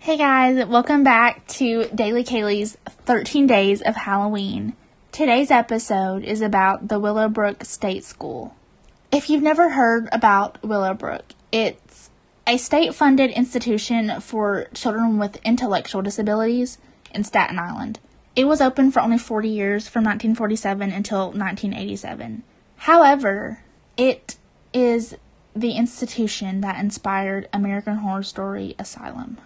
Hey guys, welcome back to Daily Kaylee's 13 Days of Halloween. Today's episode is about the Willowbrook State School. If you've never heard about Willowbrook, it's a state-funded institution for children with intellectual disabilities in Staten Island. It was open for only 40 years, from 1947 until 1987. However, it is the institution that inspired American Horror Story Asylum.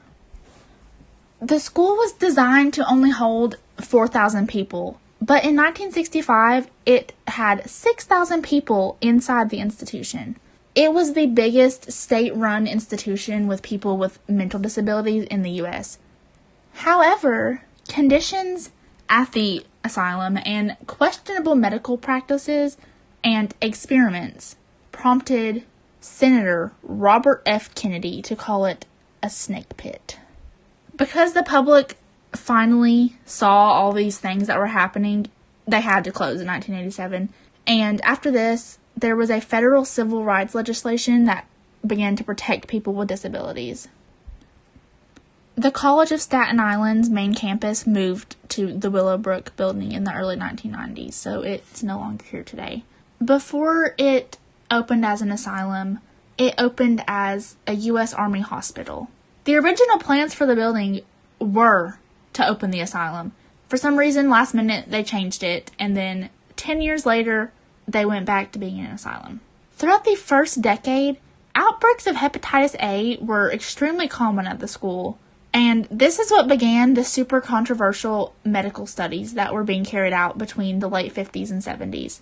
The school was designed to only hold 4,000 people, but in 1965, it had 6,000 people inside the institution. It was the biggest state-run institution with people with mental disabilities in the U.S. However, conditions at the asylum and questionable medical practices and experiments prompted Senator Robert F. Kennedy to call it a snake pit. Because the public finally saw all these things that were happening, they had to close in 1987. And after this, there was a federal civil rights legislation that began to protect people with disabilities. The College of Staten Island's main campus moved to the Willowbrook building in the early 1990s, so it's no longer here today. Before it opened as an asylum, it opened as a U.S. Army hospital. The original plans for the building were to open the asylum. For some reason, last minute, they changed it, and then 10 years later, they went back to being an asylum. Throughout the first decade, outbreaks of hepatitis A were extremely common at the school, and this is what began the super controversial medical studies that were being carried out between the late 50s and 70s.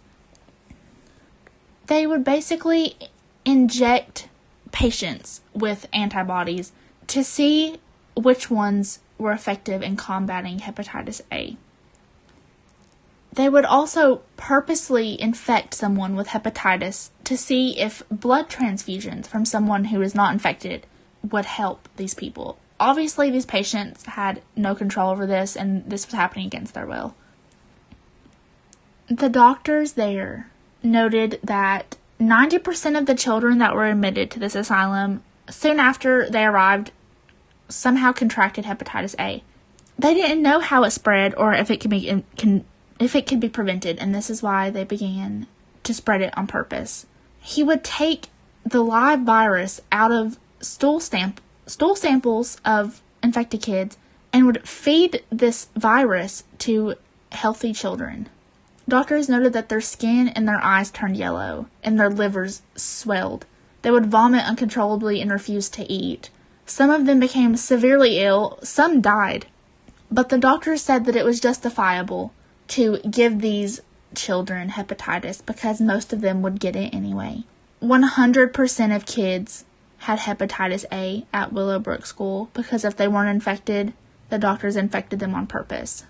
They would basically inject patients with antibodies to see which ones were effective in combating hepatitis A. They would also purposely infect someone with hepatitis to see if blood transfusions from someone who is not infected would help these people. Obviously, these patients had no control over this, and this was happening against their will. The doctors there noted that 90% of the children that were admitted to this asylum soon after they arrived somehow contracted hepatitis A. They didn't know how it spread or if it could be prevented, and this is why they began to spread it on purpose. He would take the live virus out of stool samples of infected kids and would feed this virus to healthy children. Doctors noted that their skin and their eyes turned yellow and their livers swelled. They would vomit uncontrollably and refuse to eat. Some of them became severely ill, some died, but the doctors said that it was justifiable to give these children hepatitis because most of them would get it anyway. 100% of kids had hepatitis A at Willowbrook School because if they weren't infected, the doctors infected them on purpose.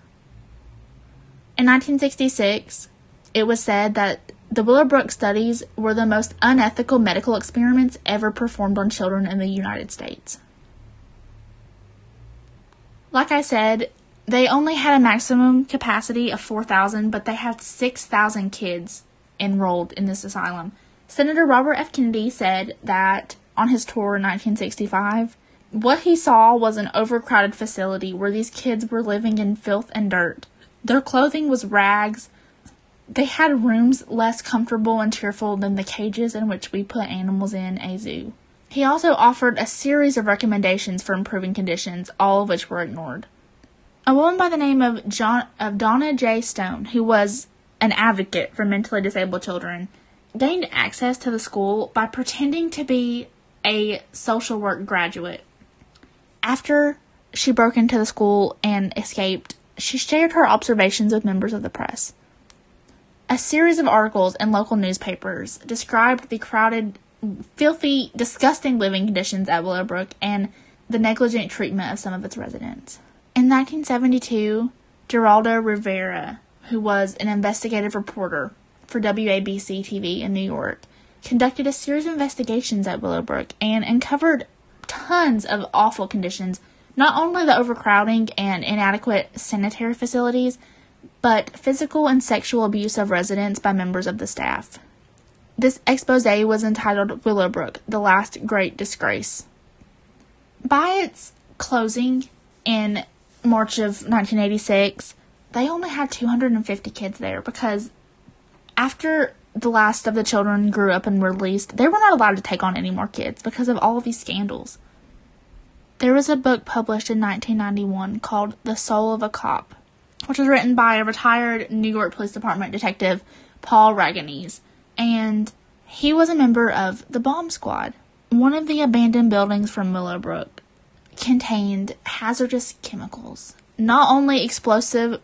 In 1966, it was said that the Willowbrook studies were the most unethical medical experiments ever performed on children in the United States. Like I said, they only had a maximum capacity of 4,000, but they had 6,000 kids enrolled in this asylum. Senator Robert F. Kennedy said that on his tour in 1965, what he saw was an overcrowded facility where these kids were living in filth and dirt. Their clothing was rags. They had rooms less comfortable and cheerful than the cages in which we put animals in a zoo. He also offered a series of recommendations for improving conditions, all of which were ignored. A woman by the name of Donna J. Stone, who was an advocate for mentally disabled children, gained access to the school by pretending to be a social work graduate. After she broke into the school and escaped, she shared her observations with members of the press. A series of articles in local newspapers described the crowded, filthy, disgusting living conditions at Willowbrook and the negligent treatment of some of its residents. In 1972, Geraldo Rivera, who was an investigative reporter for WABC-TV in New York, conducted a series of investigations at Willowbrook and uncovered tons of awful conditions, not only the overcrowding and inadequate sanitary facilities, but physical and sexual abuse of residents by members of the staff. This expose was entitled Willowbrook, The Last Great Disgrace. By its closing in March of 1986, they only had 250 kids there because after the last of the children grew up and were released, they were not allowed to take on any more kids because of all of these scandals. There was a book published in 1991 called The Soul of a Cop, which was written by a retired New York Police Department detective, Paul Raganese, and he was a member of the bomb squad. One of the abandoned buildings from Willowbrook contained hazardous chemicals, not only explosive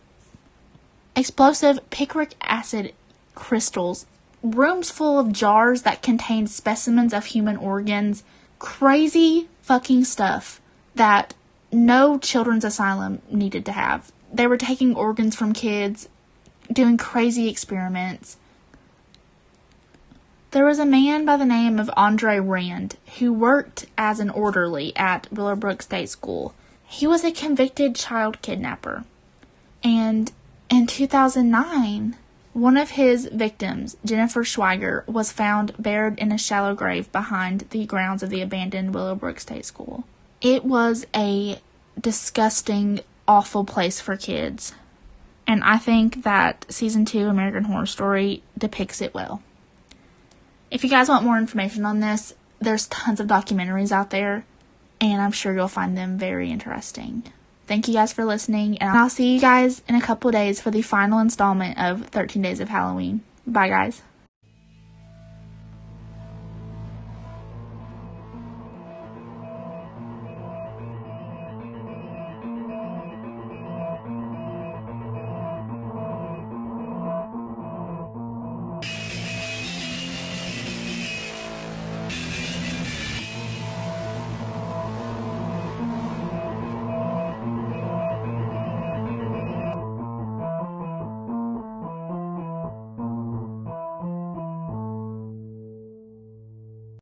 picric acid crystals, rooms full of jars that contained specimens of human organs, crazy fucking stuff that no children's asylum needed to have. They were taking organs from kids, doing crazy experiments. There was a man by the name of Andre Rand who worked as an orderly at Willowbrook State School. He was a convicted child kidnapper. And in 2009, one of his victims, Jennifer Schweiger, was found buried in a shallow grave behind the grounds of the abandoned Willowbrook State School. It was a disgusting, awful place for kids. And I think that Season 2 American Horror Story depicts it well. If you guys want more information on this, there's tons of documentaries out there, and I'm sure you'll find them very interesting. Thank you guys for listening, and I'll see you guys in a couple days for the final installment of 13 Days of Halloween. Bye, guys.